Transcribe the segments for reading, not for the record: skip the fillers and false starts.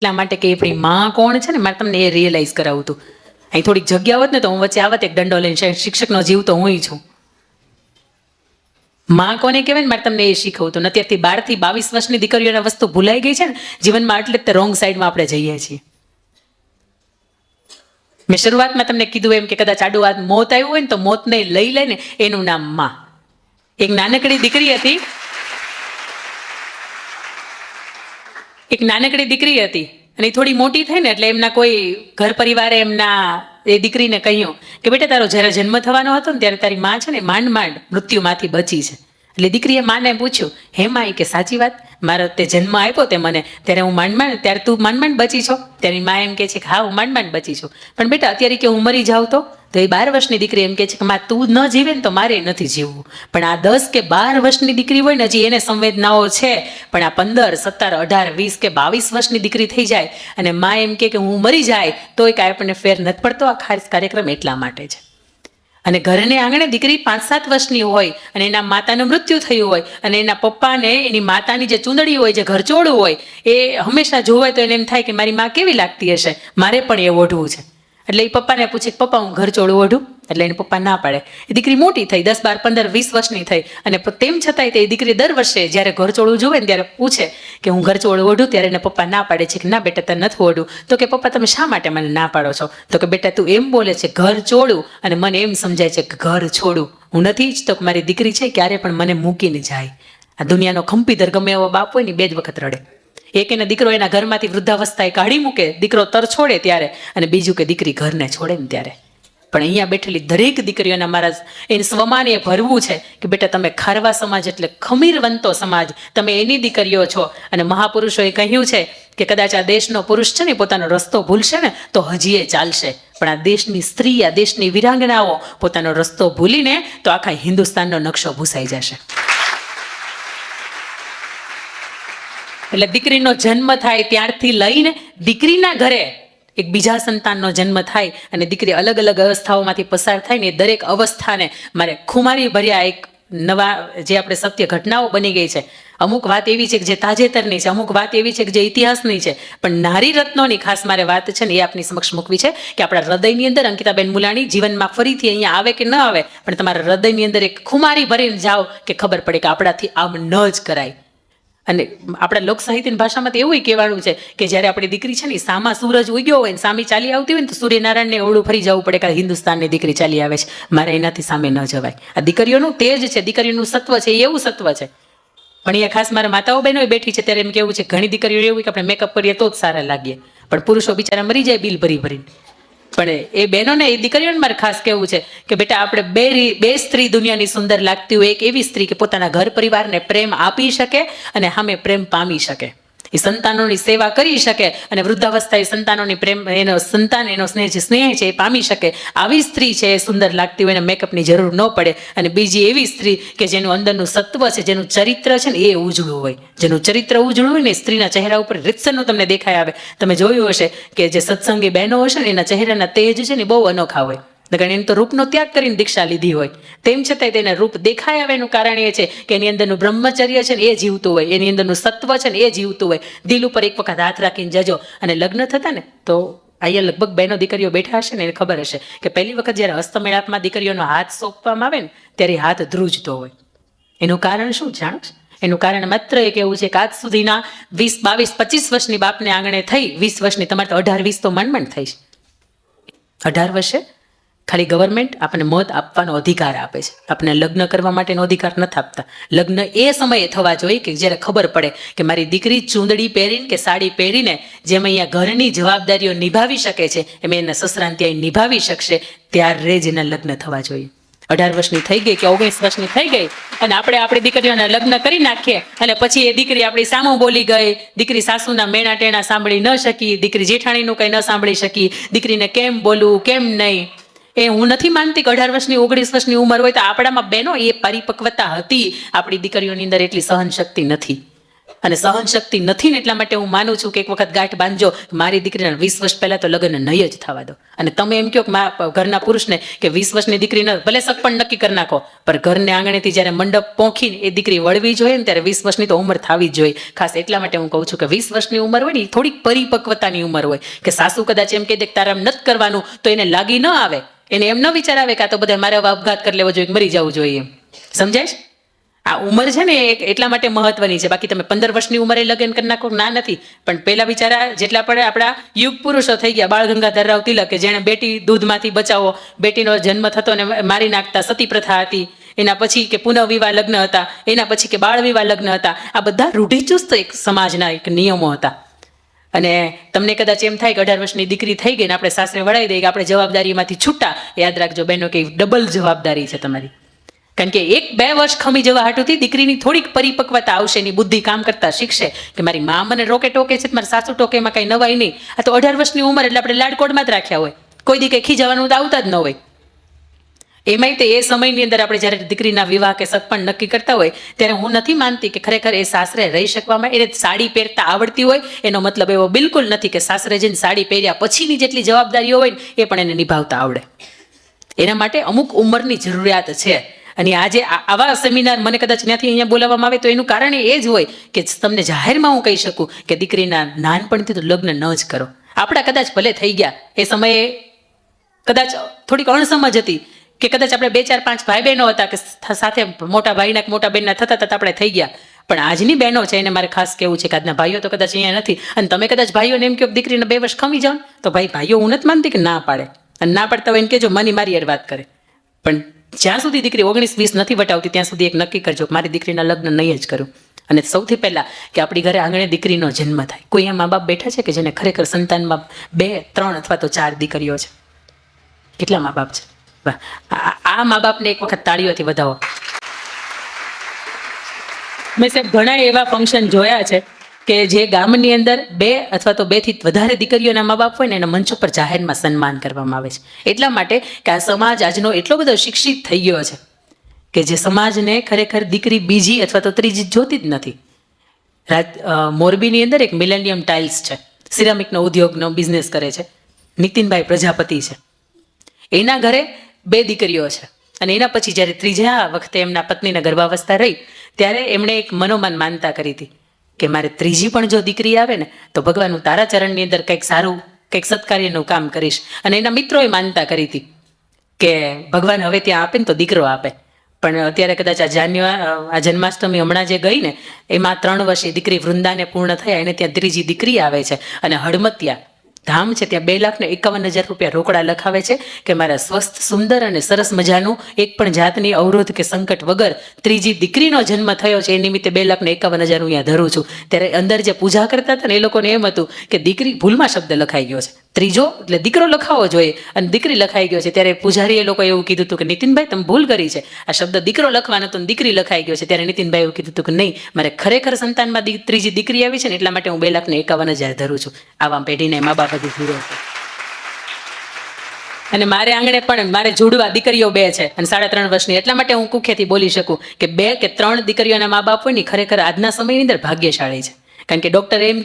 એટલા માટે કે આપણી માં કોણ છે ને, મારે તમને એ રિયલાઇઝ કરાવું હતું. અહીં થોડીક જગ્યા હોત ને તો હું વચ્ચે આવત એક દંડો લઈને, શિક્ષકનો જીવ તો હું છું. માં કોને કહેવાય ને, મારે તમને એ શીખવું હતું. અત્યારથી 12 થી 22 વર્ષની દીકરીઓને વસ્તુ ભૂલાઈ ગઈ છે ને જીવનમાં, એટલે જ રોંગ સાઈડમાં આપણે જઈએ છીએ. મેં શરૂઆતમાં તમને કીધું એમ કે કદાચ આડું આ મોત આવ્યું હોય ને તો મોતને લઈ લઈને એનું નામ માં. એક નાનકડી દીકરી હતી, અને થોડી મોટી થઈ ને એટલે એમના કોઈ ઘર પરિવારે એમના એ દીકરીને કહ્યું કે બેટા તારો જ્યારે જન્મ થવાનો હતો ને ત્યારે તારી માં છે ને માંડ મૃત્યુમાંથી બચી છે. એટલે દીકરીએ માને પૂછ્યું, હે માં, કે સાચી વાત, મારો તે જન્મ આપ્યો તે મને ત્યારે હું ત્યારે તું માંડ બચી છો? ત્યારે માં એમ કે છે કે હા હું માંડ બચી છું, પણ બેટા અત્યારે કે હું મરી જાઉં તો એ 12 વર્ષની દીકરી એમ કે છે કે માં તું ન જીવે ને તો મારે નથી જીવવું. પણ આ 10 કે 12 વર્ષની દીકરી હોય ને હજી એને સંવેદનાઓ છે, પણ આ 15, 17, 18, 20 કે 22 વર્ષની દીકરી થઈ જાય અને માં એમ કે હું મરી જાય તોય કાંઈ આપણને ફેર નથી પડતો. આ ખાસ કાર્યક્રમ એટલા માટે છે. અને ઘરને આંગણે દીકરી 5-7 વર્ષની હોય અને એના માતાનું મૃત્યુ થયું હોય અને એના પપ્પાને એની માતાની જે ચૂંદડી હોય, જે ઘરચોળું હોય, એ હંમેશા જોવાય તો એને એમ થાય કે મારી માં કેવી લાગતી હશે, મારે પણ એ ઓઢવું છે. એટલે એ પપ્પાને પૂછે, પપ્પા હું ઘરચોળું ઓઢું? એટલે એને પપ્પા ના પાડે. એ દીકરી મોટી થઈ, 10, 12, 15, 20 વર્ષની થઈ અને તેમ છતાંય તે દીકરી દર વર્ષે જ્યારે ઘરચોળું જોવે ને ત્યારે પૂછે કે હું ઘરચોળું ઓઢું? ત્યારે એને પપ્પા ના પાડે છે કે ના બેટા તને નથી ઓઢું. તો કે પપ્પા તમે શા માટે મને ના પાડો છો? તો કે બેટા તું એમ બોલે છે ઘરચોળું અને મને એમ સમજાય છે કે ઘર છોડું. હું નથી ઈચ્છતો કે મારી દીકરી છે ક્યારે પણ મને મૂકીને જાય. આ દુનિયાનો ખંપીધર ગમે એવો બાપ હોય ને 2 જ વખત રડે. એક એને દીકરો એના ઘરમાંથી વૃદ્ધાવસ્થાએ કાઢી મૂકે, દીકરો તર છોડે ત્યારે, અને બીજું કે દીકરી ઘરને છોડે ને ત્યારે. પણ અહીંયા બેઠેલી દરેક દીકરીઓના મારા એને સ્વમાન એ ભરવું છે કે બેટા તમે ખારવા સમાજ એટલે ખમીરવંતો સમાજ, તમે એની દીકરીઓ છો. અને મહાપુરુષોએ કહ્યું છે કે કદાચ આ દેશનો પુરુષ છે ને પોતાનો રસ્તો ભૂલશે ને તો હજી એ ચાલશે, પણ આ દેશની સ્ત્રી, આ દેશની વિરાંગનાઓ પોતાનો રસ્તો ભૂલીને તો આખા હિન્દુસ્તાનનો નકશો ભૂસાઈ જશે. એટલે દીકરીનો જન્મ થાય ત્યારથી લઈને દીકરીના ઘરે એક બીજા સંતાનનો જન્મ થાય અને દીકરી અલગ અલગ અવસ્થાઓમાંથી પસાર થાય ને, એ દરેક અવસ્થાને મારે ખુમારી ભર્યા એક નવા જે આપણે સત્ય ઘટનાઓ બની ગઈ છે. અમુક વાત એવી છે કે જે તાજેતરની છે, અમુક વાત એવી છે કે જે ઇતિહાસની છે, પણ નારી રત્નોની ખાસ મારે વાત છે ને એ આપની સમક્ષ મૂકવી છે કે આપણા હૃદયની અંદર અંકિતાબેન મુલાણી જીવનમાં ફરીથી અહીંયા આવે કે ન આવે, પણ તમારા હૃદયની અંદર એક ખુમારી ભરીને જાઓ કે ખબર પડે કે આપણાથી આમ ન જ કરાય. અને આપણા લોક સાહિત્યની ભાષામાં તો એવું કહેવાનું છે કે જ્યારે આપણી દીકરી છે ને સામા સૂરજ ઉગ્યો હોય ને સામે ચાલી આવતી હોય ને તો સૂર્યનારાયણને ઓળું ફરી જવું પડે કે હિન્દુસ્તાનની દીકરી ચાલી આવે છે, મારે એનાથી સામે ન જવાય. આ દીકરીઓનું તેજ છે, દીકરીઓનું સત્વ છે, એવું સત્વ છે. પણ અહીંયા ખાસ મારા માતાઓ બહેનો બેઠી છે ત્યારે એમ કેવું છે ઘણી દીકરીઓ એવું કે આપણે મેકઅપ કરીએ તો જ સારા લાગીએ, પણ પુરુષો બિચારા મરી જાય બિલ ભરીને. પણ એ બહેનોને, એ દીકરીઓને મારે ખાસ કહેવું છે કે બેટા આપણે બે સ્ત્રી દુનિયાની સુંદર લાગતી હોય, એક એવી સ્ત્રી કે પોતાના ઘર પરિવારને પ્રેમ આપી શકે અને સામે પ્રેમ પામી શકે, એ સંતાનોની સેવા કરી શકે અને વૃદ્ધાવસ્થાએ સંતાનોની પ્રેમ, એનો સંતાન, એનો સ્નેહ છે એ પામી શકે. આવી સ્ત્રી છે એ સુંદર લાગતી હોય, એને મેકઅપની જરૂર ન પડે. અને બીજી એવી સ્ત્રી કે જેનું અંદરનું સત્વ છે, જેનું ચરિત્ર છે ને એ ઉજળું હોય, જેનું ચરિત્ર ઉજળું હોય ને સ્ત્રીના ચહેરા ઉપર રીતસરનું તમને દેખાય આવે. તમે જોયું હશે કે જે સત્સંગી બહેનો હશે ને એના ચહેરાના તેજ છે ને બહુ અનોખા હોય. એને તો રૂપનો ત્યાગ કરીને દીક્ષા લીધી હોય, તેમ છતાંય તેને રૂપ દેખાય આવે એનું કારણ એ છે કે એની અંદરનું બ્રહ્મચર્ય છે ને એ જીવતું હોય, એની અંદરનું સત્વ છે ને એ જીવતું હોય. દિલ ઉપર એક વખત હાથ રાખીને જજો. અને લગ્ન થતા ને તો અહીંયા લગભગ બહેનો દીકરીઓ બેઠા હશે ને એને ખબર હશે કે પહેલી વખત જ્યારે હસ્તમેળાપમાં દીકરીઓનો હાથ સોંપવામાં આવે ને ત્યારે હાથ ધ્રુજતો હોય. એનું કારણ શું જાણો? એનું કારણ માત્ર એક એવું છે કે આજ સુધીના 20, 22, 25 વર્ષની બાપને આંગણે થઈ, 20 વર્ષની, તમારે તો 18, 20 તો માંડ થઈ છે. 18 વર્ષે ખાલી ગવર્મેન્ટ આપણને મત આપવાનો અધિકાર આપે છે, આપણને લગ્ન કરવા માટેનો અધિકાર નથી આપતા. લગ્ન એ સમયે થવા જોઈએ કે જ્યારે ખબર પડે કે મારી દીકરી ચૂંદડી પહેરીને કે સાડી પહેરીને જેમ અહીંયા ઘરની જવાબદારીઓ નિભાવી શકે છે એમ એના સસરાને ત્યાં નિભાવી શકશે, ત્યારે જ એના લગ્ન થવા જોઈએ. 18 વર્ષની થઈ ગઈ કે 19 વર્ષની થઈ ગઈ અને આપણે આપણી દીકરીઓના લગ્ન કરી નાખીએ અને પછી એ દીકરી આપણી સામું બોલી ગઈ, દીકરી સાસુના મેણા ટેણા સાંભળી ન શકી, દીકરી જેઠાણીનું કંઈ ન સાંભળી શકી, દીકરીને કેમ બોલવું કેમ નહીં. એ હું નથી માનતી કે 18 વર્ષની 19 વર્ષની ઉંમર હોય તો આપણામાં બહેનો એ પરિપક્વતા હતી, આપણી દીકરીઓની અંદર એટલી સહન શક્તિ નથી. અને સહન શક્તિ નથી ને એટલા માટે હું માનું છું કે એક વખત ગાંઠ બાંધજો, મારી દીકરીના 20 વર્ષ પહેલા તો લગ્ન નહીં જ થવા દો. અને તમે એમ કહો કે ઘરના પુરુષને કે 20 વર્ષની દીકરીને ભલે સગપણ નક્કી કરી નાખો, પણ ઘરને આંગણેથી જ્યારે મંડપ પહોંચીને એ દીકરી વળવી જોઈએ ને ત્યારે 20 વર્ષની તો ઉંમર થવી જ જોઈએ. ખાસ એટલા માટે હું કહું છું કે 20 વર્ષની ઉંમર હોય ને થોડીક પરિપક્વતાની ઉંમર હોય, કે સાસુ કદાચ એમ કહી દે કે તારે આમ નથી કરવાનું તો એને લાગી ન આવે, એને એમ ન વિચાર આવે કે આ તો બધા મારે આપઘાત કરી લેવો જોઈએ, મરી જવું જોઈએ. સમજાય છે? આ ઉંમર છે ને એટલા માટે મહત્વની છે. બાકી તમે 15 વર્ષની ઉંમરે લગ્ન કરી નાખો ના નથી, પણ પેલા બિચારા જેટલા પણ આપણા યુગ પુરુષો થઈ ગયા, બાળ ગંગાધર રાવ તિલક કે જેણે બેટી દૂધમાંથી બચાવો, બેટીનો જન્મ થતો ને મારી નાખતા, સતી પ્રથા હતી, એના પછી કે પુનઃવિવાહ લગ્ન હતા, એના પછી કે બાળ વિવાહ લગ્ન હતા. આ બધા રૂઢિચુસ્ત એક સમાજના એક નિયમો હતા. અને તમને કદાચ એમ થાય કે 18 વર્ષની દીકરી થઈ ગઈ ને આપણે સાસરે વળાવી દઈએ કે આપણે જવાબદારીમાંથી છૂટા, યાદ રાખજો બહેનો કે ડબલ જવાબદારી છે તમારી. કારણ કે 1-2 વર્ષ ખમી જવા હાટુથી દીકરીની થોડીક પરિપક્વતા આવશે, એની બુદ્ધિ કામ કરતા શીખશે કે મારી મા મને રોકે ટોકે છે, મારી સાસુ ટોકે, એમાં કઈ નવાઈ નહીં. આ તો 18 વર્ષની ઉંમર એટલે આપણે લાડકોડમાં જ રાખ્યા હોય, કોઈ દી કઈ ખીજાવાનું તો આવતા જ ન હોય. એમાંય તે એ સમયની અંદર આપણે જ્યારે દીકરીના વિવાહ કે સગપણ નક્કી કરતા હોય ત્યારે હું નથી માનતી કે ખરેખર એ સાસરે રહી શકવામાં, એને સાડી પહેરતા આવડતી હોય એનો મતલબ એવો બિલકુલ નથી કે સાસરે જઈને સાડી પહેર્યા પછીની જેટલી જવાબદારીઓ હોય ને એ પણ એને નિભાવતા આવડે. એના માટે અમુક ઉંમરની જરૂરિયાત છે. અને આજે આવા સેમિનાર મને કદાચ ત્યાંથી અહીંયા બોલાવવામાં આવે તો એનું કારણ એ જ હોય કે તમને જાહેરમાં હું કહી શકું કે દીકરીના નાનપણથી તો લગ્ન ન જ કરો. આપણા કદાચ ભલે થઈ ગયા, એ સમયે કદાચ થોડીક અણસમજ હતી કે કદાચ આપણે 2, 4, 5 ભાઈ બહેનો હતા કે સાથે મોટા ભાઈના કે મોટા બહેનના થતા આપણે થઈ ગયા. પણ આજની બહેનો છે એને મારે ખાસ કહેવું છે કે આજના ભાઈઓ તો કદાચ અહીંયા નથી. અને તમે કદાચ ભાઈઓને એમ કહો દીકરીને 2 વર્ષ ખમી જાઓ તો ભાઈઓ હું નથી માનતી કે ના પાડે, અને ના પાડતા હોય એને કહેજો મની મારી યાર વાત કરે. પણ જ્યાં સુધી દીકરી 19-20 નથી વટાવતી ત્યાં સુધી એક નક્કી કરજો કે મારી દીકરીના લગ્ન નહીં જ કરું. અને સૌથી પહેલા કે આપણી ઘરે આંગણે દીકરીનો જન્મ થાય. કોઈ એમ મા બાપ બેઠા છે કે જેને ખરેખર સંતાનમાં 2, 3 અથવા તો 4 દીકરીઓ છે? કેટલા મા બાપ છે? આ મા બાપને એક વખત તાળીઓથી વધાવો. મેં સાહેબ ઘણા એવા ફંક્શન જોયા છે કે જે ગામની અંદર 2 અથવા તો 2 થી વધારે દીકરીઓના મા બાપ હોય ને એના મંચ ઉપર જાહેરમાં સન્માન કરવામાં આવે છે. એટલા માટે કે આ સમાજ આજનો એટલો બધો શિક્ષિત થઈ ગયો છે કે જે સમાજને ખરેખર દીકરી બીજી અથવા તો ત્રીજી જોતી જ નથી. મોરબીની અંદર એક મિલેનિયમ ટાઇલ્સ છે, સિરામિકનો ઉદ્યોગનો બિઝનેસ કરે છે, નીતિનભાઈ પ્રજાપતિ છે. એના ઘરે 2 દીકરીઓ છે અને એના પછી જ્યારે ત્રીજા વખતે એમના પત્નીને ગર્ભાવસ્થા રહી ત્યારે એમણે એક મનોમન માનતા કરી હતી કે મારે ત્રીજી પણ જો દીકરી આવે ને તો ભગવાન હું તારા ચરણની અંદર કંઈક સારું, કંઈક સત્કાર્યનું કામ કરીશ. અને એના મિત્રોએ માનતા કરી હતી કે ભગવાન હવે ત્યાં આપે ને તો દીકરો આપે. પણ અત્યારે કદાચ આ જન્માષ્ટમી હમણાં જે ગઈ ને એમાં 3 વર્ષે દીકરી વૃંદાને પૂર્ણ થયા, એને ત્યાં ત્રીજી દીકરી આવે છે. અને હડમતિયા ધામ છે ત્યાં 2,51,000 રૂપિયા રોકડા લખાવે છે કે મારા સ્વસ્થ, સુંદર અને સરસ મજાનું એક પણ જાતની અવરોધ કે સંકટ વગર ત્રીજી દીકરીનો જન્મ થયો છે એ નિમિત્તે 2,51,000 હું અહીંયા ધરું છું. ત્યારે અંદર જે પૂજા કરતા હતા ને એ લોકોને એમ હતું કે દીકરી ભૂલમાં શબ્દ લખાઈ ગયો છે, ત્રીજો એટલે દીકરો લખાવો જોઈએ અને દીકરી લખાઈ ગયો છે. ત્યારે પૂજારીએ લોકો એવું કીધું હતું કે નીતિનભાઈ તમે ભૂલ કરી છે, આ શબ્દ દીકરો લખવાનો હતો દીકરી લખાઈ ગયો છે. ત્યારે નીતિનભાઈ એવું કીધું હતું કે નહીં, મારે ખરેખર સંતાનમાં ત્રીજી દીકરી આવી છે ને એટલા માટે હું 2,51,000 ધરું છું. આવા પેઢીને મા બાપ હજી ધીરો છે. અને મારે આંગણે પણ મારે જોડવા દીકરીઓ 2 છે અને 3.5 વર્ષની. એટલા માટે હું કુખ્યાથી બોલી શકું કે 2 કે 3 દીકરીઓના મા બાપ હોય ને ખરેખર આજના સમયની અંદર ભાગ્યશાળી છે. કારણ કે ડૉક્ટર એમ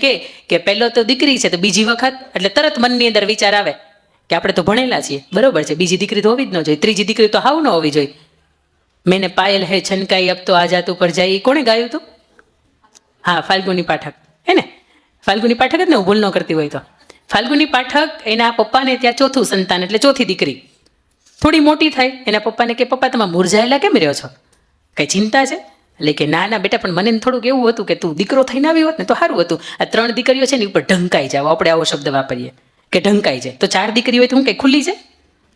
કે પહેલો તો દીકરી છે તો બીજી વખત એટલે તરત મનની અંદર વિચાર આવે કે આપણે તો ભણેલા છીએ, બરોબર છે, બીજી દીકરી તો હોવી જ ન જોઈએ, ત્રીજી દીકરી તો હાવ ન હોવી જોઈએ. મેને પાયલ હે છનકાઈ અબ તો આ જાત ઉપર જાય, કોણે ગાયું હતું? હા, ફાલ્ગુની પાઠક. હે ને? ફાલ્ગુની પાઠક જ ને, હું ભૂલ ન કરતી હોય તો. ફાલ્ગુની પાઠક એના પપ્પાને ત્યાં 4થું સંતાન એટલે 4થી દીકરી. થોડી મોટી થાય એના પપ્પાને કે પપ્પા તમે મુરઝાયેલા કેમ રહ્યો છો, કઈ ચિંતા છે? એટલે કે ના બેટા, પણ મને થોડુંક એવું હતું કે તું દીકરો થઈને આવી હોત ને તો સારું હતું. આ 3 દીકરીઓ છે ને ઉપર ઢંકાઈ જાવ, આપણે આવો શબ્દ વાપરીએ કે ઢંકાઈ જાય. તો 4 દીકરીઓ હોય તો હું કઈ ખુલ્લી છે?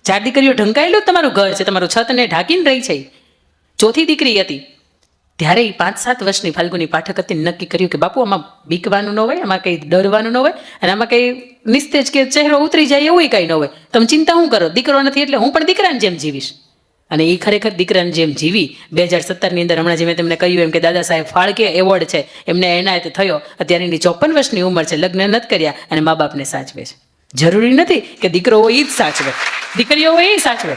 4 દીકરીઓ ઢંકાયેલું જ તમારું ઘર છે, તમારું છતને ઢાંકીને રહી છે. 4થી દીકરી હતી ત્યારે 5-7 વર્ષની ફાલ્ગુની પાઠક હતી, નક્કી કર્યું કે બાપુ આમાં બીકવાનું ન હોય, આમાં કંઈ ડરવાનું ન હોય અને આમાં કંઈ નિસ્તેજ કે ચહેરો ઉતરી જાય એવું કંઈ ન હોય. તમે ચિંતા શું કરો, દીકરો નથી એટલે હું પણ દીકરાની જેમ જીવીશ. અને એ ખરેખર દીકરાની જેમ જીવી 2017ની અંદર હમણાં જે મેં તમને કહ્યું એમ કે દાદા સાહેબ ફાળકે એવોર્ડ છે એમને એનાયત થયો. અત્યારે એની 54 વર્ષની ઉંમર છે, લગ્ન નથી કર્યા અને મા બાપને સાચવે છે. જરૂરી નથી કે દીકરો હોય એ જ સાચવે, દીકરીઓ હોય એ સાચવે.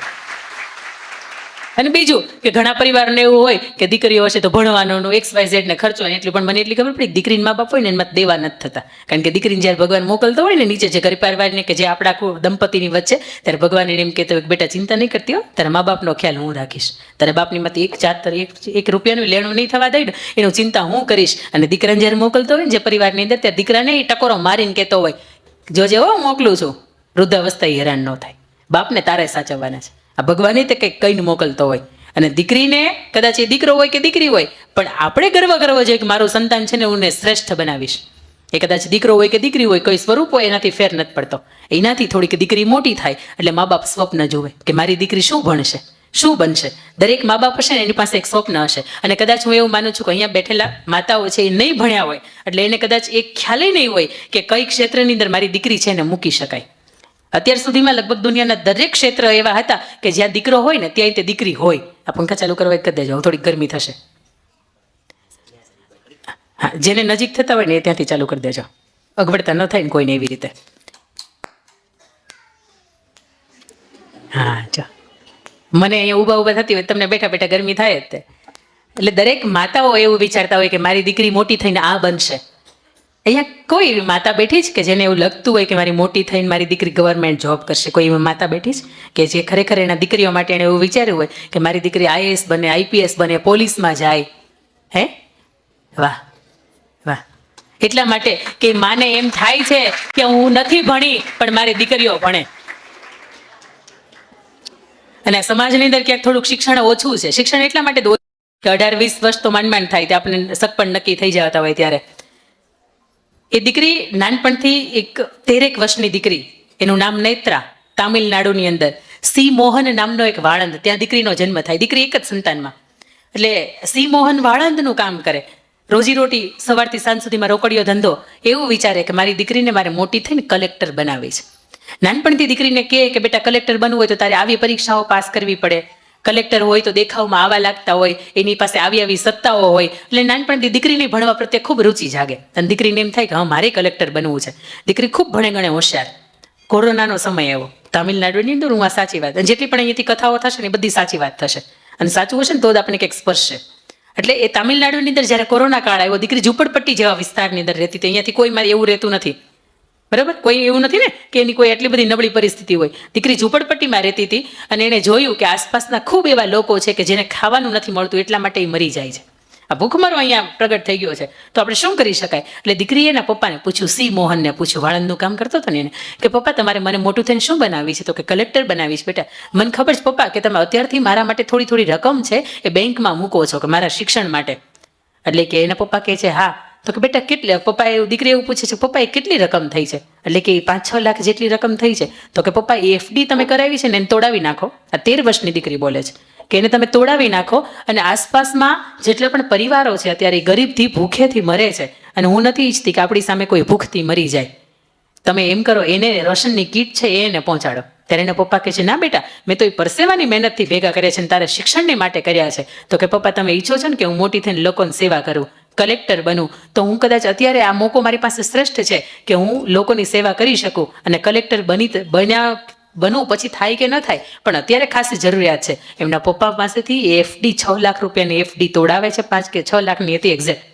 અને બીજું કે ઘણા પરિવારને એવું હોય કે દીકરીઓ હશે તો ભણવાનો XYZ ને ખર્ચો હોય, એટલું પણ મને એટલી ખબર પડી દીકરીને મા બાપ હોય ને એમાં દેવા નથી થતા. કારણ કે દીકરીને જ્યારે ભગવાન મોકલતો હોય ને નીચે જે ગરીબ પરિવારને કે જે આપણા દંપતીની વચ્ચે, ત્યારે ભગવાન એને એમ કહેતો હોય બેટા ચિંતા નહીં કરતી હો, તારા મા બાપનો ખ્યાલ હું રાખીશ, તારા બાપની માંથી એક રૂપિયાનું લેણું નહીં થવા દઈ ને એનું ચિંતા હું કરીશ. અને દીકરાને જ્યારે મોકલતો હોય ને જે પરિવારની અંદર, ત્યારે દીકરાને એ ટકોરો મારીને કહેતો હોય જોજે હો મોકલું છું, વૃદ્ધાવસ્થા હેરાન ન થાય, બાપને તારે સાચવવાના છે. આ ભગવાને તે કંઈક કઈને મોકલતો હોય. અને દીકરીને કદાચ એ દીકરો હોય કે દીકરી હોય, પણ આપણે ગર્વ કરવો જોઈએ કે મારું સંતાન છે ને હું શ્રેષ્ઠ બનાવીશ. એ કદાચ દીકરો હોય કે દીકરી હોય, કોઈ સ્વરૂપ હોય એનાથી ફેર નથી પડતો. એનાથી થોડીક દીકરી મોટી થાય એટલે મા બાપ સ્વપ્ન જોવે કે મારી દીકરી શું ભણશે, શું બનશે. દરેક મા બાપ હશે ને એની પાસે એક સ્વપ્ન હશે. અને કદાચ હું એવું માનું છું કે અહીંયા બેઠેલા માતાઓ છે એ નહીં ભણ્યા હોય, એટલે એને કદાચ એક ખ્યાલ નહીં હોય કે કઈ ક્ષેત્રની અંદર મારી દીકરી છે એને મૂકી શકાય. અત્યાર સુધીમાં લગભગ દુનિયાના દરેક ક્ષેત્ર એવા હતા કે જ્યાં દીકરો હોય ને ત્યાં તે દીકરી હોય. આ પંખા ચાલુ કરવા કરી દેજો, થોડીક ગરમી થશે. હા, જેને નજીક થતા હોય ને એ ત્યાંથી ચાલુ કરી દેજો, અગવડતા ન થાય ને કોઈને એવી રીતે. હા જો મને અહીંયા ઊભા થતી હોય, તમને બેઠા બેઠા ગરમી થાય જ તે. એટલે દરેક માતાઓ એવું વિચારતા હોય કે મારી દીકરી મોટી થઈને આ બનશે. અહીંયા કોઈ એવી માતા બેઠી છે કે જેને એવું લગતું હોય કે મારી મોટી થઈને મારી દીકરી ગવર્મેન્ટ જોબ કરશે? કોઈ એવી માતા બેઠી છે કે જે ખરેખર એના દીકરીઓ માટે એને એવું વિચાર્યું હોય કે મારી દીકરી IAS બને, IPS બને, પોલીસમાં જાય? હે વાહ વાહ. એટલા માટે કે માને એમ થાય છે કે હું નથી ભણી પણ મારી દીકરીઓ ભણે. અને સમાજની અંદર ક્યાંક થોડુંક શિક્ષણ ઓછું છે. શિક્ષણ એટલા માટે કે 18-20 વર્ષ તો માંડ થાય તે આપણે સગપણ નક્કી થઈ જતા હોય ત્યારે એ દીકરી નાનપણથી એક 13 વર્ષની દીકરી, એનું નામ નેત્રા, તામિલનાડુની અંદર સી મોહન નામનો એક વાળંદ, ત્યાં દીકરીનો જન્મ થાય. દીકરી એક જ સંતાનમાં. એટલે સી મોહન વાળંદનું કામ કરે, રોજીરોટી સવારથી સાંજ સુધીમાં રોકડીયો ધંધો. એવું વિચારે કે મારી દીકરીને મારે મોટી થઈને કલેક્ટર બનાવી છે. નાનપણથી દીકરીને કહે કે બેટા કલેક્ટર બનવું હોય તો તારે આવી પરીક્ષાઓ પાસ કરવી પડે, કલેક્ટર હોય તો દેખાવમાં આવા લાગતા હોય, એની પાસે આવી સત્તાઓ હોય. એટલે નાનપણથી દીકરીને ભણવા પ્રત્યે ખૂબ રુચિ જાગે અને દીકરીને એમ થાય કે હા મારે કલેક્ટર બનવું છે. દીકરી ખૂબ ભણે ગણે હોશિયાર. કોરોનાનો સમય એવો તામિલનાડુની અંદર, હું આ સાચી વાત, અને જેટલી પણ અહીંયાથી કથાઓ થશે ને એ બધી સાચી વાત થશે અને સાચું હશે ને તો જ આપણને કંઈક સ્પર્શશે. એટલે એ તામિલનાડુની અંદર જ્યારે કોરોના કાળ આવ્યો, દીકરી ઝૂંપડપટ્ટી જેવા વિસ્તારની અંદર રહેતી હતી. અહીંયાથી કોઈ એવું રહેતું નથી, બરાબર? કોઈ એવું નથી ને કે એની કોઈ એટલી બધી નબળી પરિસ્થિતિ હોય. દીકરી ઝૂંપડપટ્ટીમાં રહેતી હતી અને એણે જોયું કે આસપાસના ખૂબ એવા લોકો છે કે જેને ખાવાનું નથી મળતું, એટલા માટે એ મરી જાય છે. આ ભૂખમરો અહીંયા પ્રગટ થઈ ગયો છે, તો આપણે શું કરી શકાય? એટલે દીકરીએ એના પપ્પાને પૂછ્યું, સી મોહનને પૂછ્યું, વાળંદનું કામ કરતો હતો ને એને, કે પપ્પા તમારે મને મોટું થઈને શું બનાવી છે? તો કે કલેક્ટર બનાવીશ. બેટા મને ખબર છે પપ્પા કે તમે અત્યારથી મારા માટે થોડી રકમ છે એ બેંકમાં મૂકો છો કે મારા શિક્ષણ માટે. એટલે કે એના પપ્પા કહે છે હા. તો કે બેટા કેટલી? પપ્પા એવું, દીકરી એવું પૂછે છે પપ્પા એ કેટલી રકમ થઈ છે? એટલે કે 5-6 લાખ જેટલી રકમ થઈ છે. તો કે પપ્પા એ FD તમે કરાવી છે ને એને તોડાવી નાખો. આ 13 વર્ષની દીકરી બોલે છે કે એને તમે તોડાવી નાખો અને આસપાસમાં જેટલા પણ પરિવારો છે અત્યારે ગરીબથી ભૂખેથી મરે છે અને હું નથી ઈચ્છતી કે આપણી સામે કોઈ ભૂખથી મરી જાય. તમે એમ કરો, એને રાશનની કીટ છે એને પહોંચાડો. ત્યારે એના પપ્પા કહે છે ના બેટા મેં તો એ પરસેવાની મહેનતથી ભેગા કર્યા છે ને તારે શિક્ષણને માટે કર્યા છે. તો કે પપ્પા તમે ઈચ્છો છો ને કે હું મોટી થઈને લોકોની સેવા કરું, કલેક્ટર બનું, તો હું કદાચ અત્યારે આ મોકો મારી પાસે શ્રેષ્ઠ છે કે હું લોકોની સેવા કરી શકું અને કલેક્ટર બનવું પછી થાય કે ન થાય પણ અત્યારે ખાસ જરૂરિયાત છે. એમના પપ્પા પાસેથી FD 6 લાખ રૂપિયાની FD તોડાવે છે, 5 કે 6 લાખની હતી એક્ઝેક્ટ.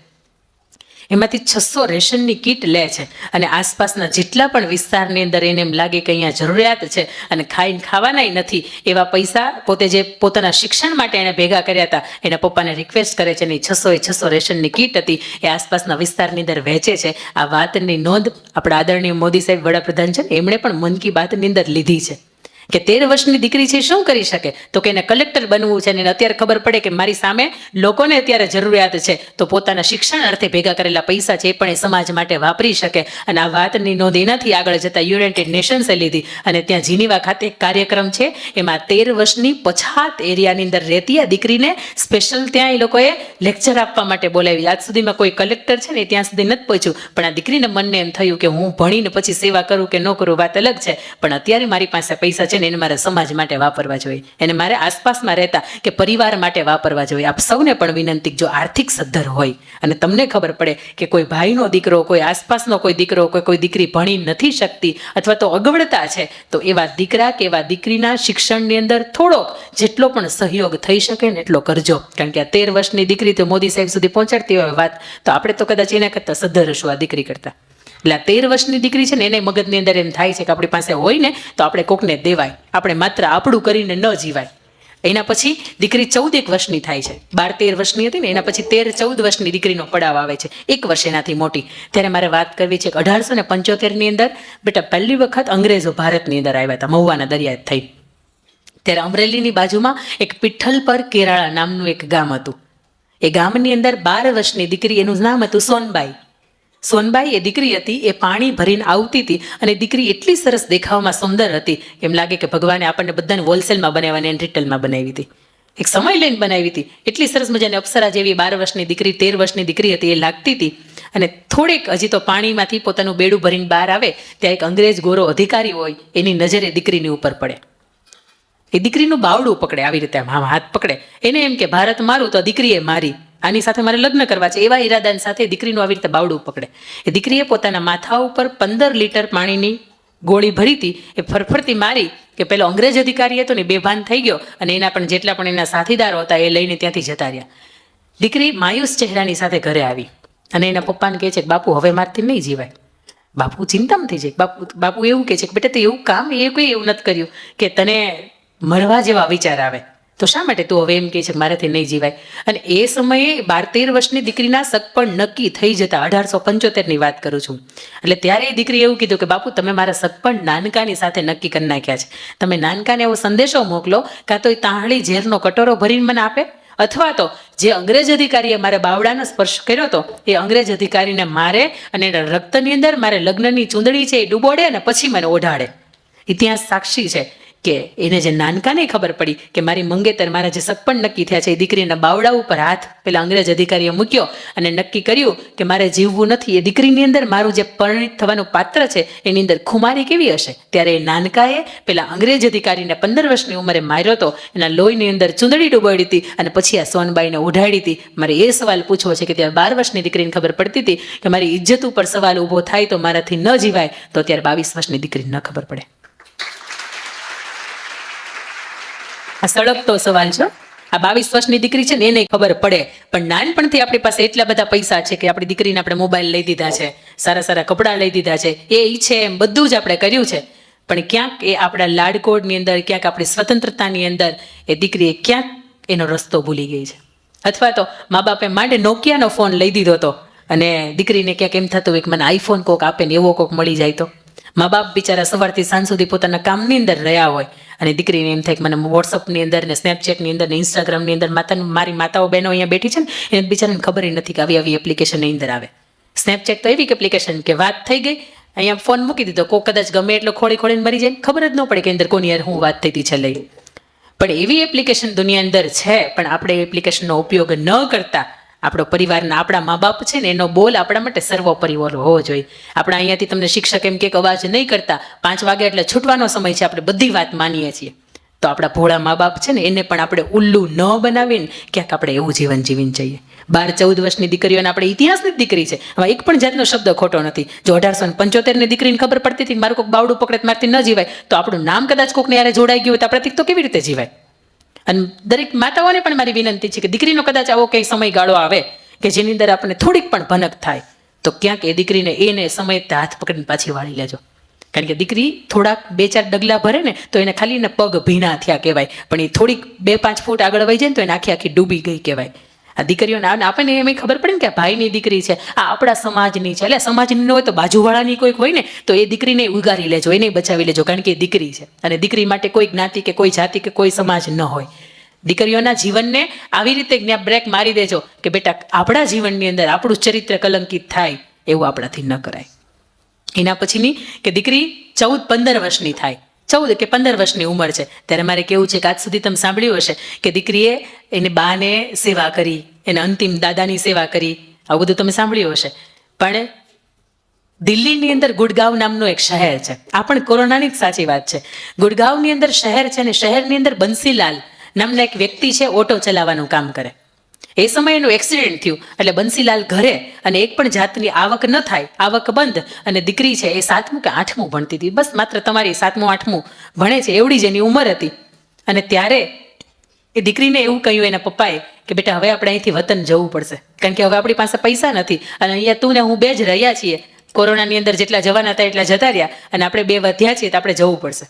એમાંથી 600 રેશનની કીટ લે છે અને આસપાસના જેટલા પણ વિસ્તારની અંદર એને એમ લાગે કે અહીંયા જરૂરિયાત છે અને ખાઈને ખાવાનાય નથી એવા પૈસા પોતે જે પોતાના શિક્ષણ માટે એણે ભેગા કર્યા હતા એના પપ્પાને રિક્વેસ્ટ કરે છે અને 600 રેશનની કીટ હતી એ આસપાસના વિસ્તારની અંદર વહેંચે છે. આ વાતની નોંધ આપણા આદરણીય મોદી સાહેબ વડાપ્રધાન છે એમણે પણ મન કી બાતની અંદર લીધી છે કે 13 વર્ષની દીકરી છે શું કરી શકે? તો કે એને કલેક્ટર બનવું છે અને અત્યારે ખબર પડે કે મારી સામે લોકોને અત્યારે જરૂરિયાત છે તો પોતાના શિક્ષણ અર્થે ભેગા કરેલા પૈસા છે એ પણ એ સમાજ માટે વાપરી શકે. અને આ વાતની નોંધ એનાથી આગળ જતા યુનાઇટેડ નેશન્સે લીધી અને ત્યાં જીનીવા ખાતે એક કાર્યક્રમ છે એમાં 13 વર્ષની પછાત એરિયાની અંદર રહેતી આ દીકરીને સ્પેશિયલ ત્યાં એ લોકોએ લેક્ચર આપવા માટે બોલાવી. આજ સુધીમાં કોઈ કલેક્ટર છે ને ત્યાં સુધી નથી પહોંચ્યું પણ આ દીકરીને મનને એમ થયું કે હું ભણીને પછી સેવા કરું કે ન કરું વાત અલગ છે પણ અત્યારે મારી પાસે પૈસા છે છે ને એને મારે સમાજ માટે વાપરવા જોઈએ, એને મારે આસપાસમાં રહેતા કે પરિવાર માટે વાપરવા જોઈએ. આપ સૌને પણ વિનંતી, જો આર્થિક સદ્ધર હોય અને તમને ખબર પડે કે કોઈ ભાઈનો દીકરો, કોઈ આસપાસનો કોઈ દીકરો, કોઈ દીકરી ભણી નથી શકતી અથવા તો અગવડતા છે, તો એવા દીકરા કે એવા દીકરીના શિક્ષણની અંદર થોડોક જેટલો પણ સહયોગ થઈ શકે ને એટલો કરજો. કારણ કે આ 13 વર્ષની દીકરી તો મોદી સાહેબ સુધી પહોંચાડતી હોય વાત, તો આપણે તો કદાચ એના કરતાં સદ્ધર હશું આ દીકરી કરતાં. એટલે આ 13 વર્ષની દીકરી છે ને એને મગજની અંદર એમ થાય છે કે આપણી પાસે હોય ને તો આપણે કોકને દેવાય, આપણે માત્ર આપણું કરીને ન જીવાય. એના પછી દીકરી 14 વર્ષની થાય છે, 12-13 વર્ષની હતી ને એના પછી 13-14 વર્ષની દીકરીનો પડાવ આવે છે, 1 વર્ષ એનાથી મોટી. ત્યારે મારે વાત કરવી છે કે 1875ની અંદર બેટા પહેલી વખત અંગ્રેજો ભારતની અંદર આવ્યા હતા, મહુવાના દરિયાએ થઈ. ત્યારે અમરેલીની બાજુમાં એક પિઠ્ઠલ પર કેરાળા નામનું એક ગામ હતું. એ ગામની અંદર 12 વર્ષની દીકરી, એનું નામ હતું સોનબાઈ. સોનબાઈ એ દીકરી હતી, એ પાણી ભરીને આવતી હતી અને દીકરી એટલી સરસ દેખાવમાં સુંદર હતી, એમ લાગે કે ભગવાને આપણને બધાને હોલસેલમાં બનાવવાની અને રિટેલમાં બનાવી હતી, એક સમય લઈને બનાવી હતી. એટલી સરસ મજાની અપ્સરા જેવી 12 વર્ષની દીકરી, 13 વર્ષની દીકરી હતી એ લાગતી હતી. અને થોડીક હજી તો પાણીમાંથી પોતાનું બેડું ભરીને બહાર આવે ત્યાં એક અંગ્રેજ ગોરો અધિકારી હોય, એની નજર એ દીકરીની ઉપર પડે. એ દીકરીનું બાવડું પકડે, આવી રીતે આમ હાથ પકડે, એને એમ કે ભારત મારું તો દીકરીએ મારી, આની સાથે મારે લગ્ન કરવા છે, એવા ઈરાદાની સાથે દીકરીનું આવી રીતે બાવડું પકડે. એ દીકરીએ પોતાના માથા ઉપર 15 લીટર પાણીની ગોળી ભરી હતી, એ ફરફરતી મારી કે પેલો અંગ્રેજ અધિકારી હતો ને બેભાન થઈ ગયો અને એના પણ જેટલા પણ એના સાથીદારો હતા એ લઈને ત્યાંથી જતા રહ્યા. દીકરી માયુસ ચહેરાની સાથે ઘરે આવી અને એના પપ્પાને કહે છે કે બાપુ હવે મારથી નહીં જીવાય. બાપુ ચિંતામાં થઈ જાય. બાપુ એવું કહે છે કે બેટા તે એવું કામ કોઈ એવું નથી કર્યું કે તને મરવા જેવા વિચાર આવે, તો શા માટે તું હવે એમ કહે છે કે મારાથી નહીં જીવાય. અને એ સમયે 12-13 વર્ષની દીકરીના સગપણ નક્કી થઈ જતા, 1875ની વાત કરું છું. એટલે ત્યારે એ દીકરી એવું કીધું કે બાપુ તમે મારા સગપણ નાનકાની સાથે નક્કી કરી નાખ્યા છે, તમે નાનકાને એવો સંદેશો મોકલો, કાં તો એ તાહળી ઝેરનો કટોરો ભરીને મને આપે, અથવા તો જે અંગ્રેજ અધિકારીએ મારે બાવડાનો સ્પર્શ કર્યો હતો એ અંગ્રેજ અધિકારીને મારે અને એના રક્તની અંદર મારે લગ્નની ચૂંદડી છે એ ડૂબોડે અને પછી મને ઓઢાડે. ઇતિહાસ સાક્ષી છે કે એને જે નાનકાને ખબર પડી કે મારી મંગેતર, મારા જે સગપણ નક્કી થયા છે, એ દીકરીના બાવડા ઉપર હાથ પેલા અંગ્રેજ અધિકારીએ મૂક્યો અને નક્કી કર્યું કે મારે જીવવું નથી. એ દીકરીની અંદર મારું જે પરિણિત થવાનું પાત્ર છે એની અંદર ખુમારી કેવી હશે. ત્યારે એ નાનકાએ પેલા અંગ્રેજ અધિકારીને 15 વર્ષની ઉંમરે માર્યો હતો, એના લોહીની અંદર ચૂંદડી ડૂબાડી હતી અને પછી આ સોનબાઈને ઉઢાડી હતી. મારે એ સવાલ પૂછવો છે કે ત્યારે 12 વર્ષની દીકરીને ખબર પડતી હતી કે મારી ઇજ્જત ઉપર સવાલ ઊભો થાય તો મારાથી ન જીવાય, તો ત્યારે 22 વર્ષની દીકરીને ન ખબર પડે. આ સળગતો સવાલ છે. આ 22 વર્ષની દીકરી છે ને એને ખબર પડે, પણ નાનપણથી આપણી પાસે એટલા બધા પૈસા છે કે આપણી દીકરીને આપણે મોબાઈલ લઈ દીધા છે, સારા સારા કપડાં લઈ દીધા છે, એ ઈચ્છે એમ બધું જ આપણે કર્યું છે, પણ ક્યાંક એ આપણા લાડકોડની અંદર, ક્યાંક આપણી સ્વતંત્રતાની અંદર એ દીકરીએ ક્યાંક એનો રસ્તો ભૂલી ગઈ છે. અથવા તો મા બાપે માંડે નોકિયાનો ફોન લઈ દીધો હતો અને દીકરીને ક્યાંક એમ થતું હોય કે મને આઈફોન કોક આપે ને એવો કોક મળી જાય તો. મા બાપ બિચારા સવારથી સાંજ સુધી પોતાના કામની અંદર રહ્યા હોય અને દીકરીને એમ થાય કે મને વોટ્સઅપની અંદર ને સ્નેપચેટની અંદર ને ઇન્સ્ટાગ્રામની અંદર મારી માતાઓ બહેનો અહીંયા બેઠી છે ને એને બિચારાને ખબર નથી કે આવી એપ્લિકેશનની અંદર આવે. સ્નેપચેટ તો એવી એપ્લિકેશન કે વાત થઈ ગઈ, અહીંયા ફોન મૂકી દીધો, કોઈ કદાચ ગમે એટલો ખોળીને મરી જાય, ખબર જ ન પડે કે અંદર કોની યાર હું વાત થઈ હતી છે લઈ. પણ એવી એપ્લિકેશન દુનિયા અંદર છે, પણ આપણે એપ્લિકેશનનો ઉપયોગ ન કરતા આપણો પરિવારના, આપણા મા બાપ છે ને એનો બોલ આપણા માટે સર્વોપરી હોવો જોઈએ. આપણા અહીંયાથી તમને શિક્ષક એમ કે અવાજ નહીં કરતા, 5 વાગે એટલે છૂટવાનો સમય છે, આપણે બધી વાત માનીએ છીએ. તો આપણા ભોળા મા બાપ છે ને એને પણ આપણે ઉલ્લુ ન બનાવીને ક્યાંક આપણે એવું જીવન જીવીને જઈએ. 12-14 વર્ષની દીકરીઓને આપણે ઇતિહાસની જ દીકરી છે, હવે એક પણ જાતનો શબ્દ ખોટો નથી. જો 1875ની દીકરીને ખબર પડતી હતી મારું કોઈક બાવડું પકડે મારથી ન જીવાય, તો આપણું નામ કદાચ કોકને યારે જોડાઈ ગયું હોય તો આપણાથી તો કેવી રીતે જીવાય. અને દરેક માતાઓને પણ મારી વિનંતી છે કે દીકરીનો કદાચ આવો કંઈ સમયગાળો આવે કે જેની અંદર આપણને થોડીક પણ ભનક થાય, તો ક્યાંક એ દીકરીને એને સમય હાથ પકડીને પાછી વાળી લેજો. કારણ કે દીકરી થોડાક 2-4 ડગલા ભરે ને તો એને ખાલી એને પગ ભીના થયા કહેવાય, પણ એ થોડીક 2-5 ફૂટ આગળ વહી જાય ને તો એને આખી ડૂબી ગઈ કહેવાય. આ દીકરીઓને આપણને એમ ખબર પડે ને કે આ ભાઈની દીકરી છે, આ આપણા સમાજની છે. એટલે સમાજની ન હોય તો બાજુવાળાની કોઈક હોય ને તો એ દીકરીને ઉગારી લેજો, એને બચાવી લેજો, કારણ કે એ દીકરી છે અને દીકરી માટે કોઈ જ્ઞાતિ કે કોઈ જાતિ કે કોઈ સમાજ ન હોય. દીકરીઓના જીવનને આવી રીતે જ્ઞાન બ્રેક મારી દેજો કે બેટા આપણા જીવનની અંદર આપણું ચરિત્ર કલંકિત થાય એવું આપણાથી ન કરાય. એના પછીની કે દીકરી 14-15 વર્ષની થાય, 14 કે 15 વર્ષની ઉંમર છે ત્યારે મારે કેવું છે કે આજ સુધી તમે સાંભળ્યું હશે કે દીકરીએ એની બાને સેવા કરી, એના અંતિમ દાદાની સેવા કરી, આવું બધું તમે સાંભળ્યું હશે. પણ દિલ્હીની અંદર ગુડગાંવ નામનું એક શહેર છે. આ પણ કોરોનાની જ સાચી વાત છે. ગુડગાંવની અંદર શહેર છે અને શહેરની અંદર બંસીલાલ નામના એક વ્યક્તિ છે, ઓટો ચલાવવાનું કામ કરે. એ સમયે એનું એક્સિડન્ટ થયું એટલે બંસીલાલ ઘરે અને એક પણ જાતની આવક ન થાય, આવક બંધ, અને દીકરી છે એ 7મું કે 8મું ભણતી હતી. બસ માત્ર તમારી 7મું 8મું ભણે છે એવડી જ એની ઉંમર હતી. અને ત્યારે એ દીકરીને એવું કહ્યું એના પપ્પાએ કે બેટા હવે આપણે અહીંથી વતન જવું પડશે, કારણ કે હવે આપણી પાસે પૈસા નથી અને અહીંયા તું ને હું બે જ રહ્યા છીએ. કોરોનાની અંદર જેટલા જવાના હતા એટલા જતા રહ્યા અને આપણે બે વધ્યા છીએ તો આપણે જવું પડશે.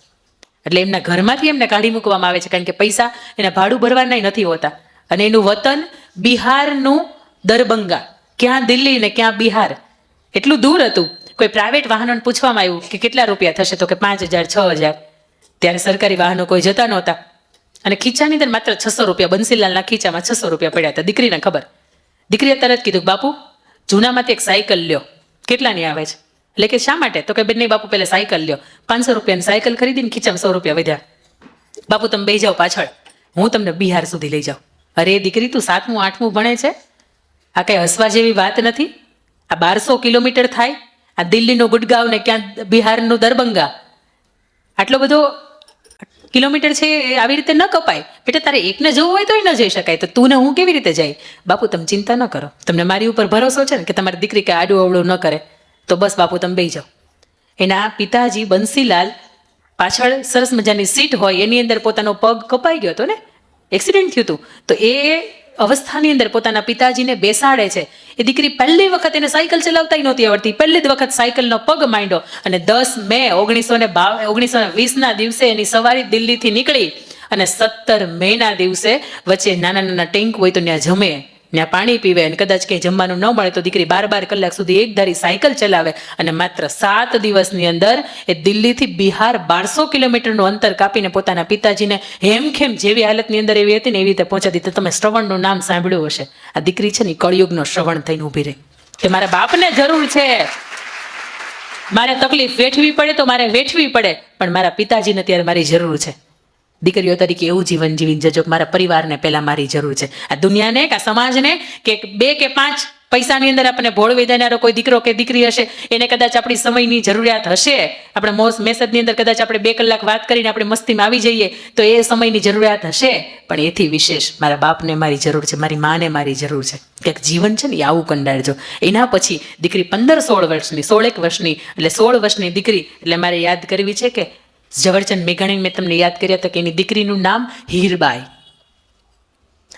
એટલે એમના ઘરમાંથી એમને કાઢી મૂકવામાં આવે છે, કારણ કે પૈસા એના ભાડું ભરવાના નથી હોતા. અને એનું વતન બિહારનું દરભંગા, ક્યાં દિલ્હી ને ક્યાં બિહાર, એટલું દૂર હતું. કોઈ પ્રાઇવેટ વાહનોને પૂછવામાં આવ્યું કે કેટલા રૂપિયા થશે, તો કે 5,000 6,000. ત્યારે સરકારી વાહનો કોઈ જતા નહોતા અને ખીચાની અંદર માત્ર 600 રૂપિયા, બંસીલાલના ખીચામાં 600 રૂપિયા પડ્યા હતા. દીકરીને ખબર, દીકરીએ તરત કીધું બાપુ જૂનામાંથી એક સાયકલ લ્યો. કેટલાની આવે છે? એટલે કે શા માટે? તો કે બેન નહીં બાપુ પહેલા સાયકલ લ્યો. 500 રૂપિયાની સાયકલ ખરીદીને ખીચામાં 100 રૂપિયા વધ્યા. બાપુ તમે બેસી જાઓ પાછળ, હું તમને બિહાર સુધી લઈ જાઉં. અરે દીકરી તું 7મું 8મું ભણે છે, આ કઈ હસવા જેવી વાત નથી. આ 1200 કિલોમીટર થાય, આ દિલ્હીનો ગુડગાંવ ને ક્યાં બિહારનું દરભંગા, આટલો બધો કિલોમીટર છે એ આવી રીતે ન કપાય. બેટા તારે એકને જવું હોય તો ન જઈ શકાય, તો તું ને હું કેવી રીતે જાય? બાપુ તમે ચિંતા ન કરો, તમને મારી ઉપર ભરોસો છે ને કે તમારી દીકરી કે આડું અવળું ન કરે, તો બસ બાપુ તમે બેસી જાઓ. એના પિતાજી બંસીલાલ પાછળ સરસ મજાની સીટ હોય એની અંદર પોતાનો પગ કપાઈ ગયો હતો ને, એક્સિડન્ટ થયું હતું, તો એ અવસ્થાની અંદર પોતાના પિતાજીને બેસાડે છે. એ દીકરી પહેલી વખત એને સાયકલ ચલાવતા નહોતી આવડતી, પહેલી જ વખત સાયકલનો પગ માંડ્યો અને 10 મે 1920 દિવસે એની સવારી દિલ્હીથી નીકળી અને 17 મેના દિવસે વચ્ચે નાના નાના ટેન્ક હોય તો ત્યાં જમે, ત્યાં પાણી પીવે અને કદાચ કંઈ જમવાનું ન મળે તો દીકરી 12 કલાક સુધી એક ધારી સાયકલ ચલાવે અને માત્ર 7 દિવસની અંદર એ દિલ્હીથી બિહાર 1200 કિલોમીટરનું અંતર કાપીને પોતાના પિતાજીને હેમખેમ જેવી હાલતની અંદર એવી હતી ને એવી રીતે પહોંચાડી. તો તમે શ્રવણનું નામ સાંભળ્યું હશે. આ દીકરી છે ને કળિયુગનો શ્રવણ થઈને ઊભી રહી કે મારા બાપને જરૂર છે, મારે તકલીફ વેઠવી પડે તો મારે વેઠવી પડે, પણ મારા પિતાજીને ત્યારે મારી જરૂર છે. દીકરીઓ તરીકે એવું જીવન જીવીને જજો કે મારા પરિવારને પહેલા મારી જરૂર છે. આ દુનિયાને કે આ સમાજને કે 2 કે 5 પૈસાની અંદર આપણને ભોળવી દેનારો કોઈ દીકરો કે દીકરી હશે, એને કદાચ આપણી સમયની જરૂરિયાત હશે, આપણે મેસેજની અંદર કદાચ આપણે 2 કલાક વાત કરીને આપણે મસ્તીમાં આવી જઈએ તો એ સમયની જરૂરિયાત હશે, પણ એથી વિશેષ મારા બાપને મારી જરૂર છે, મારી માને મારી જરૂર છે. કંઈક જીવન છે ને એ આવું કંડાળજો. એના પછી દીકરી 15-16 વર્ષની, 16 વર્ષની, એટલે 16 વર્ષની દીકરી, એટલે મારે યાદ કરવી છે કે ઝવેરચંદ મેઘાણીને મેં તમને યાદ કર્યા હતા કે એની દીકરીનું નામ હીરબાઈ.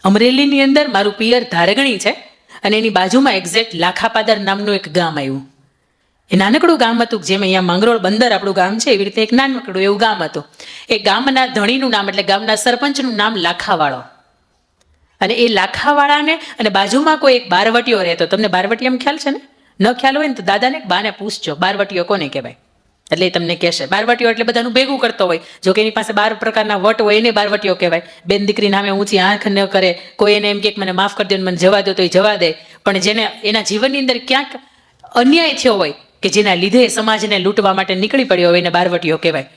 અમરેલીની અંદર મારું પિયર ધારગણી છે અને એની બાજુમાં એક્ઝેક્ટ લાખાપાદર નામનું એક ગામ આવ્યું. એ નાનકડું ગામ હતું, જેમ અહીંયા માંગરોળ બંદર આપણું ગામ છે એવી રીતે એક નાનકડું એવું ગામ હતું. એ ગામના ધણીનું નામ એટલે ગામના સરપંચનું નામ લાખાવાળો. અને એ લાખાવાળાને અને બાજુમાં કોઈ એક બારવટીયો રહેતો. તમને બારવટીયામ ખ્યાલ છે ને? ન ખ્યાલ હોય ને તો દાદાને બાને પૂછજો બારવટીયો કોને કહેવાય, એટલે એ તમને કહેશે. બારવટીયો એટલે બધાનું ભેગું કરતો હોય, જો કે એની પાસે 12 પ્રકારના વટ હોય એને બારવટીયો કહેવાય. બેન દીકરી નામે ઊંચી આંખ ન કરે, કોઈ એને એમ કે મને માફ કરી દો, મને જવા દો તો એ જવા દે, પણ જેને એના જીવનની અંદર ક્યાંક અન્યાય થયો હોય કે જેના લીધે સમાજને લૂંટવા માટે નીકળી પડ્યો હોય એને બારવટીયો કહેવાય.